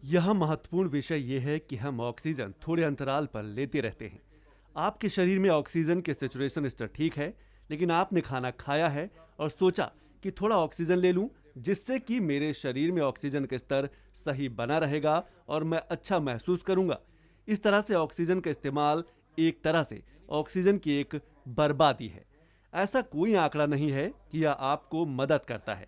यह महत्वपूर्ण विषय यह है कि हम ऑक्सीजन थोड़े अंतराल पर लेते रहते हैं। आपके शरीर में ऑक्सीजन के सेचुरेशन स्तर ठीक है, लेकिन आपने खाना खाया है और सोचा कि थोड़ा ऑक्सीजन ले लूं, जिससे कि मेरे शरीर में ऑक्सीजन का स्तर सही बना रहेगा और मैं अच्छा महसूस करूंगा। इस तरह से ऑक्सीजन का इस्तेमाल एक तरह से ऑक्सीजन की एक बर्बादी है। ऐसा कोई आंकड़ा नहीं है कि यह आपको मदद करता है।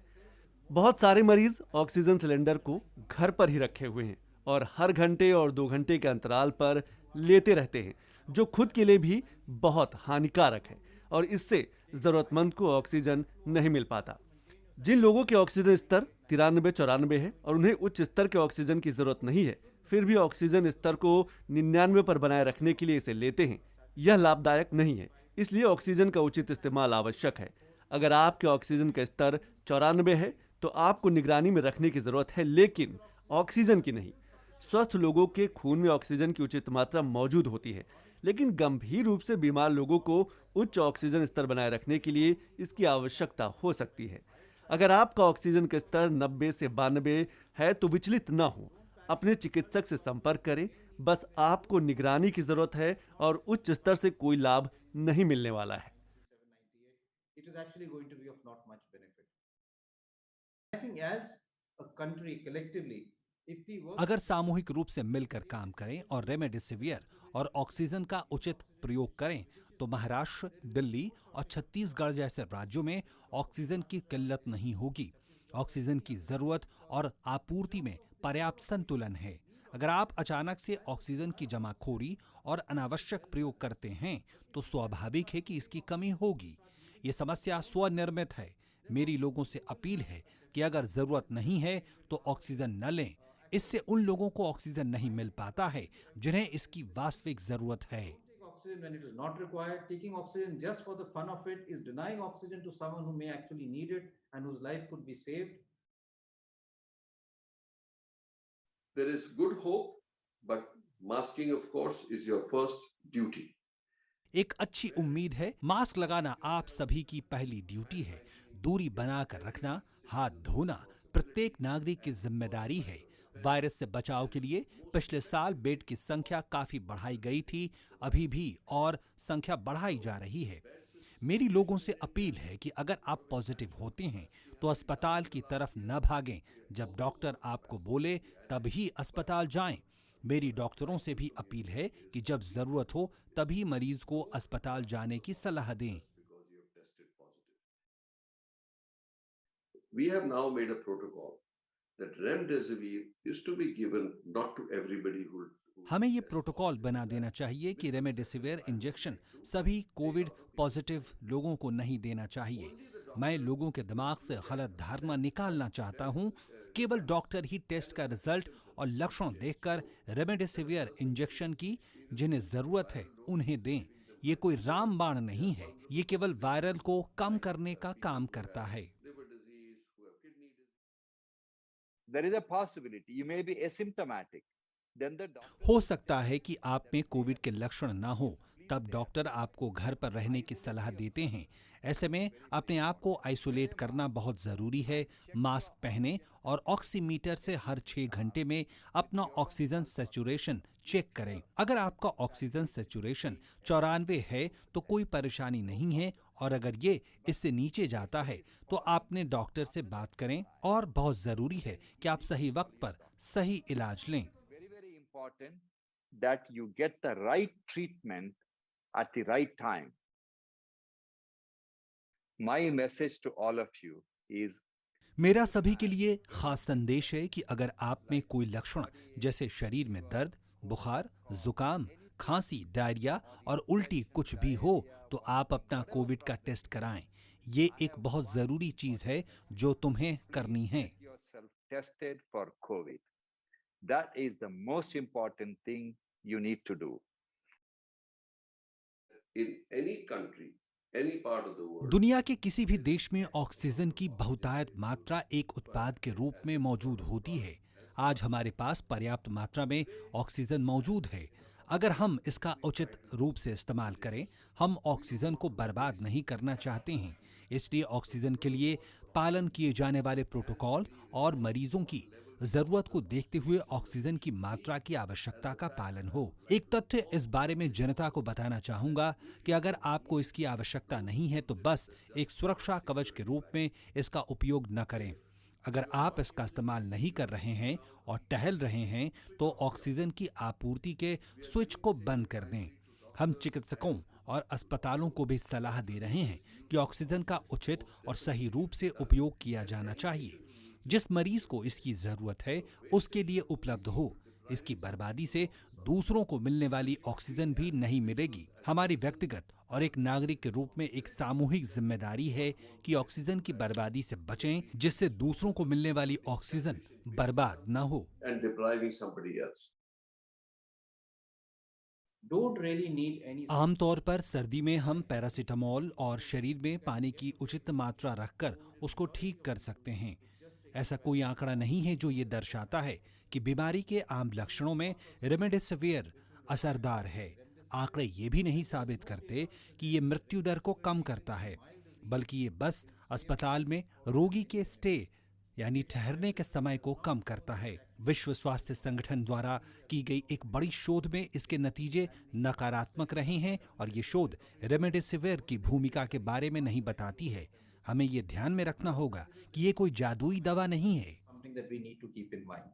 बहुत सारे मरीज ऑक्सीजन सिलेंडर को घर पर ही रखे हुए हैं और हर घंटे और 2 घंटे के अंतराल पर लेते रहते हैं, जो खुद के लिए भी बहुत हानिकारक है और इससे जरूरतमंद को ऑक्सीजन नहीं मिल पाता। जिन लोगों के ऑक्सीजन स्तर 93-94 है और उन्हें उच्च स्तर के ऑक्सीजन की जरूरत नहीं है, फिर भी ऑक्सीजन स्तर को 99 पर बनाए रखने के लिए इसे लेते हैं, यह लाभदायक नहीं है। इसलिए ऑक्सीजन का उचित इस्तेमाल आवश्यक है। अगर आपके ऑक्सीजन का स्तर 94 है तो आपको निगरानी में रखने की जरूरत है, लेकिन ऑक्सीजन की नहीं। स्वस्थ लोगों के खून में ऑक्सीजन की उचित मात्रा मौजूद होती है, लेकिन गंभीर रूप से बीमार लोगों को उच्च ऑक्सीजन स्तर बनाए रखने के लिए इसकी आवश्यकता हो सकती है। अगर आपका ऑक्सीजन का स्तर 90 से 92 है तो विचलित न हो, अपने चिकित्सक से संपर्क करें। बस आपको निगरानी की जरूरत है और उच्च स्तर से कोई लाभ नहीं मिलने वाला है। अगर सामूहिक रूप से मिलकर काम करें और रेमडेसिवियर और ऑक्सीजन का उचित प्रयोग करें तो महाराष्ट्र, दिल्ली और छत्तीसगढ़ जैसे राज्यों में ऑक्सीजन की किल्लत नहीं होगी। ऑक्सीजन की जरूरत और आपूर्ति में पर्याप्त संतुलन है। अगर आप अचानक से ऑक्सीजन की जमाखोरी और अनावश्यक प्रयोग करते हैं तो स्वाभाविक है कि इसकी कमी होगी। ये समस्या स्वनिर्मित है। मेरी लोगों से अपील है कि अगर जरूरत नहीं है तो ऑक्सीजन न लें। इससे उन लोगों को ऑक्सीजन नहीं मिल पाता है जिन्हें इसकी वास्तविक जरूरत है। There is good hope, but masking, of course, is your first duty. एक अच्छी उम्मीद है। मास्क लगाना आप सभी की पहली ड्यूटी है। दूरी बनाकर रखना, हाथ धोना प्रत्येक नागरिक की जिम्मेदारी है। वायरस से बचाव के लिए पिछले साल बेड की संख्या काफी बढ़ाई गई थी, अभी भी और संख्या बढ़ाई जा रही है। मेरी लोगों से अपील है कि अगर आप पॉजिटिव होते हैं तो अस्पताल की तरफ न भागें। जब डॉक्टर आपको बोले तब ही अस्पताल जाएं। मेरी डॉक्टरों से भी अपील है कि जब जरूरत हो तभी मरीज को अस्पताल जाने की सलाह दें। We have now made a protocol that remdesivir is to be given not to everybody who हमें ये प्रोटोकॉल बना देना चाहिए कि रेमडेसिविर इंजेक्शन सभी कोविड पॉजिटिव लोगों को नहीं देना चाहिए। मैं लोगों के दिमाग से गलत धारणा निकालना चाहता हूँ। केवल डॉक्टर ही टेस्ट का रिजल्ट और लक्षण देखकर रेमडेसिविर इंजेक्शन की जिन्हें जरूरत है उन्हें दें। ये कोई रामबाण नहीं है, ये केवल वायरल को कम करने का काम करता है। liver disease, who have kidney disease. There is a possibility you may be asymptomatic. Then the doctor हो सकता है कि आप में कोविड के लक्षण ना हो, तब डॉक्टर आपको घर पर रहने की सलाह देते हैं। ऐसे में अपने आप को आइसोलेट करना बहुत जरूरी है। मास्क पहनें और ऑक्सीमीटर से हर 6 घंटे में अपना ऑक्सीजन सैचुरेशन चेक करें। अगर आपका ऑक्सीजन सैचुरेशन 94 है तो कोई परेशानी नहीं है, और अगर ये इससे नीचे जाता है तो आपने डॉक्टर से बात करें। और बहुत जरूरी है कि आप सही वक्त पर सही इलाज लें। very important that you get the right treatment at the right time. My message to all of you is मेरा सभी के लिए खास संदेश है कि अगर आप में कोई लक्षण जैसे शरीर में दर्द, बुखार, जुकाम, खांसी, डायरिया और उल्टी कुछ भी हो तो आप अपना कोविड का टेस्ट कराएं। ये एक बहुत जरूरी चीज है जो तुम्हें करनी है। get yourself tested for COVID. That is the most important thing you need to do. In any country, any part of the world, दुनिया के किसी भी देश में ऑक्सीजन की बहुतायत मात्रा एक उत्पाद के रूप में मौजूद होती है। आज हमारे पास पर्याप्त मात्रा में ऑक्सीजन मौजूद है। अगर हम इसका उचित रूप से इस्तेमाल करें, हम ऑक्सीजन को बर्बाद नहीं करना चाहते हैं। इसलिए ऑक्सीजन के लिए पालन किए जाने वाले प्रोटोकॉल और मरीजों की जरूरत को देखते हुए ऑक्सीजन की मात्रा की आवश्यकता का पालन हो। एक तथ्य इस बारे में जनता को बताना चाहूंगा कि अगर आपको इसकी आवश्यकता नहीं है तो बस एक सुरक्षा कवच के रूप में इसका उपयोग न करें। अगर आप इसका इस्तेमाल नहीं कर रहे हैं और टहल रहे हैं तो ऑक्सीजन की आपूर्ति के स्विच को बंद कर दें। हम चिकित्सकों और अस्पतालों को भी सलाह दे रहे हैं कि ऑक्सीजन का उचित और सही रूप से उपयोग किया जाना चाहिए। जिस मरीज को इसकी जरूरत है उसके लिए उपलब्ध हो। इसकी बर्बादी से दूसरों को मिलने वाली ऑक्सीजन भी नहीं मिलेगी। हमारी व्यक्तिगत और एक नागरिक के रूप में एक सामूहिक जिम्मेदारी है कि ऑक्सीजन की बर्बादी से बचें, जिससे दूसरों को मिलने वाली ऑक्सीजन बर्बाद न हो। and depriving somebody else. Don't really need any. आमतौर पर सर्दी में हम पैरासीटामोल और शरीर में पानी की उचित मात्रा रखकर उसको ठीक कर सकते हैं। ऐसा कोई आंकड़ा नहीं है जो ये दर्शाता है कि बीमारी के आम लक्षणों में रेमडेसिविर असरदार है। आंकड़े ये भी नहीं साबित करते कि ये मृत्यु दर को कम करता है, बल्कि ये बस अस्पताल में रोगी के स्टे यानी ठहरने के समय को कम करता है। विश्व स्वास्थ्य संगठन द्वारा की गई एक बड़ी शोध में इसके नतीजे नकारात्मक रहे हैं और ये शोध रेमडेसिविर की भूमिका के बारे में नहीं बताती है। हमें ये ध्यान में रखना होगा कि ये कोई जादुई दवा नहीं है। Something that we need to keep in mind.